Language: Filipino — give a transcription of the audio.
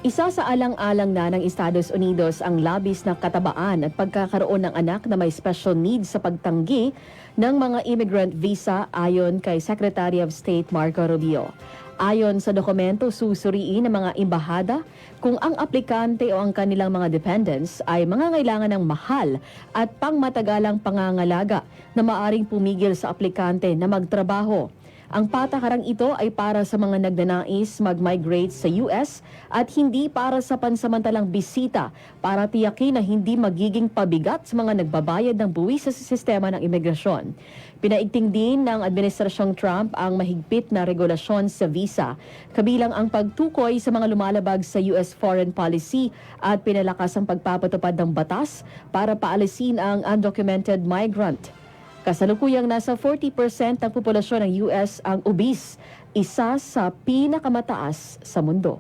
Isa sa alang-alang na ng Estados Unidos ang labis na katabaan at pagkakaroon ng anak na may special needs sa pagtanggi ng mga immigrant visa ayon kay Secretary of State Marco Rubio. Ayon sa dokumento, susuriin ng mga embahada kung ang aplikante o ang kanilang mga dependents ay mangangailangan ng mahal at pangmatagalang pangangalaga na maaring pumigil sa aplikante na magtrabaho. Ang patakarang ito ay para sa mga nagnanais mag-migrate sa US at hindi para sa pansamantalang bisita para tiyakin na hindi magiging pabigat sa mga nagbabayad ng buwis sa sistema ng imigrasyon. Pinaigting din ng Administrasyong Trump ang mahigpit na regulasyon sa visa, kabilang ang pagtukoy sa mga lumalabag sa US foreign policy at pinalakas ang pagpapatupad ng batas para paalisin ang undocumented migrant. Kasalukuyang nasa 40% ng populasyon ng US ang obese, isa sa pinakamataas sa mundo.